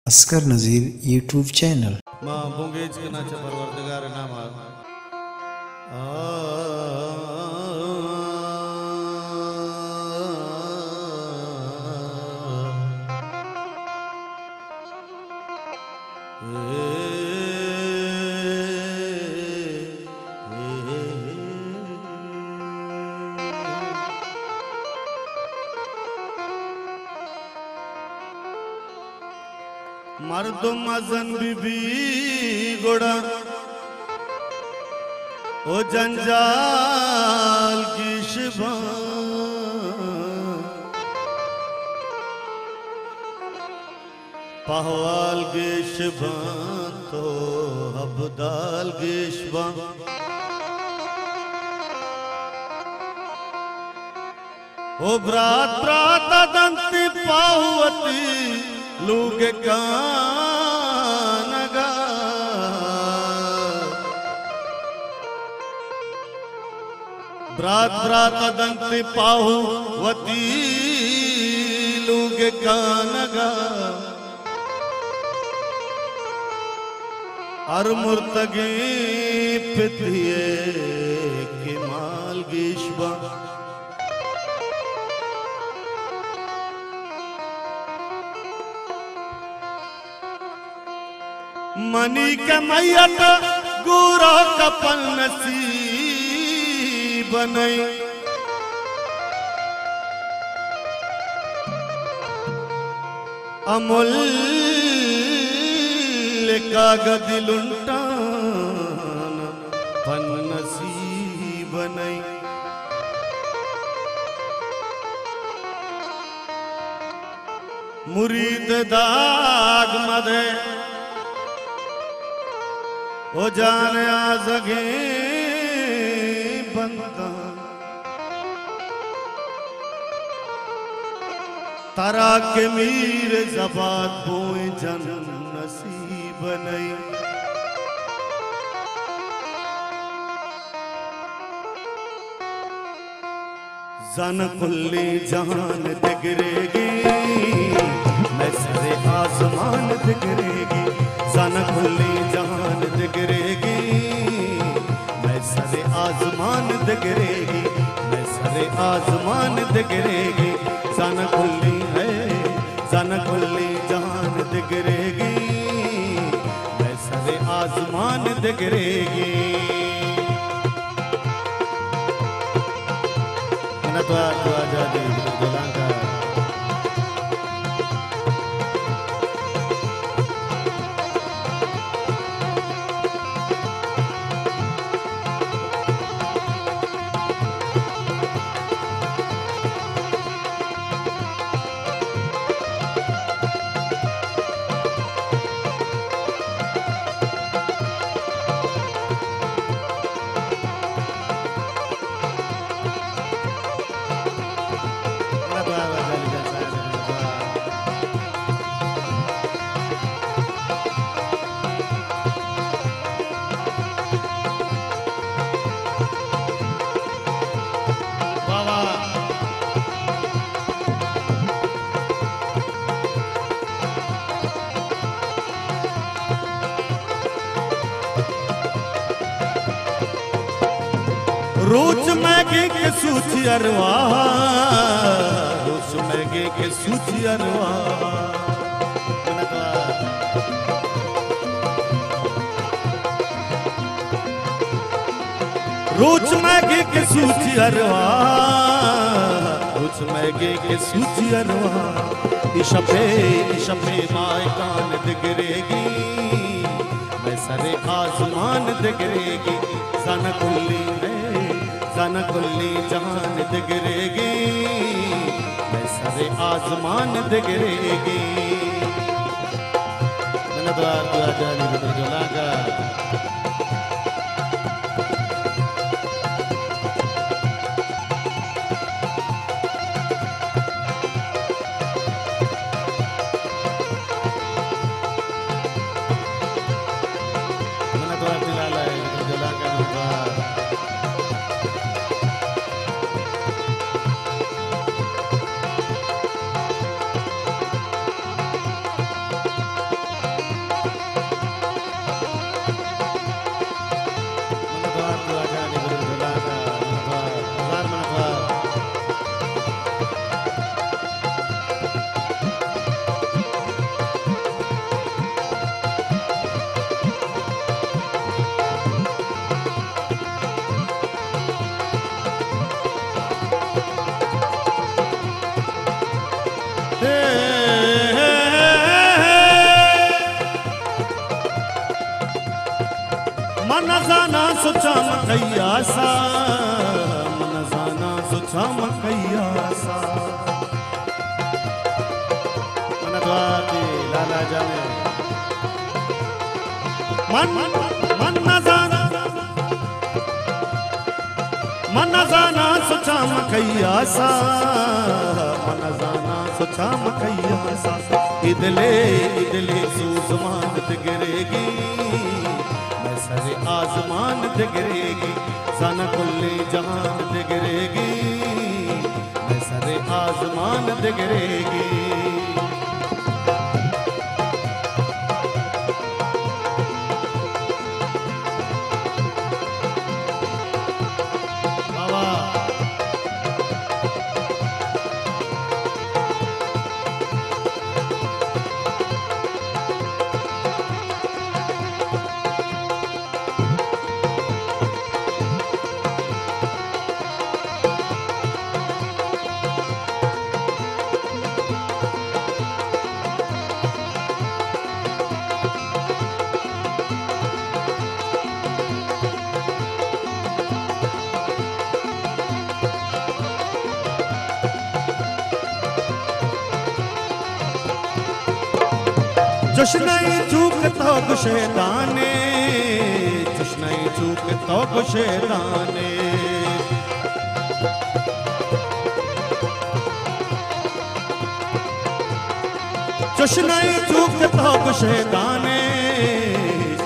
असगर नज़ीर YouTube channel मां बुंगेज के नाचे परवरदिगार नाम मर्द मजन बीबी गोड़ा ओ जंजाल की शिबा पहवाल के शिबा तो हबदाल के शिबा ओ ब्रात ब्रात दंती पाहुवती लोग कानगा ब्रात ब्रात दंती पाहुवती लोग कानगा अर मुर्तगे पितिये के माल गिशबा मनी के मैयत गुरो कपन नसीब नहीं अमूल्य कागज लुंटान पन नसीब नहीं मुरीद दाग मदे ओ जाने आ सके बंदा तारा के मीर जबात बोए जन नसीब नहीं जन कुल्ली जहान दिगरेगी मैं सरे आसमान दिगरेगी जन कुल्ली जहान दिगरेगी मैं सरे आसमान दिगरेगी मैं सरे आसमान दिगरेगी जन खुली है जन खुली जहान दिगरेगी मैं सरे आसमान दिगरेगी तो आजा जलांगा रोज मैगे के सूची अरवा रोज मैगे के सूची अरवा रोज मैगे के सूची अरवा रोज मैगे के सूची अरवा इशपे माए कान दिगरेगी मैं सरे आसमान दिगरेगी सन कुल्ली सन कुल्ली जहान दिगरेगी मैं सरे आसमान दिगरेगी द्वार द्वार जानी जलागा मन जाना सोचा मकैया सा, मन जाना सोचा मकैया सा। मन द्वारे लाला जाने मन जाना सोचा मकैया सा, मन जाना सोचा मकैया सा। इदले इदले सूजमान दिगरेगी, मैं सरे आजमान दिगरेगी, जाना कुल्ले जहान दिगरेगी, मैं सरे आजमान दिगरेगी। चुशनाई चूक तो गुशेदाने, चुशनाई चूक तो गुशेदाने। चुशनाई चूक तो गुशेदाने,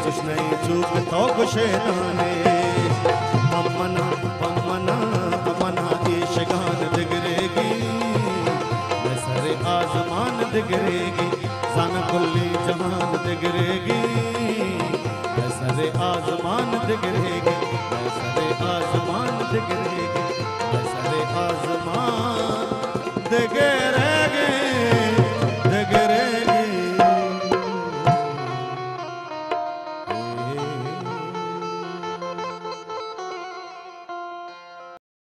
चुशनाई चूक तो गुशेदाने। पमना पमना पमना ईशगान दिगरेगी, मैं सरे आजमान दिगरेगी, जाना कुल्ली जहान दिगरेगी, मैं सरे आजमान दिगरेगी, मैं सरे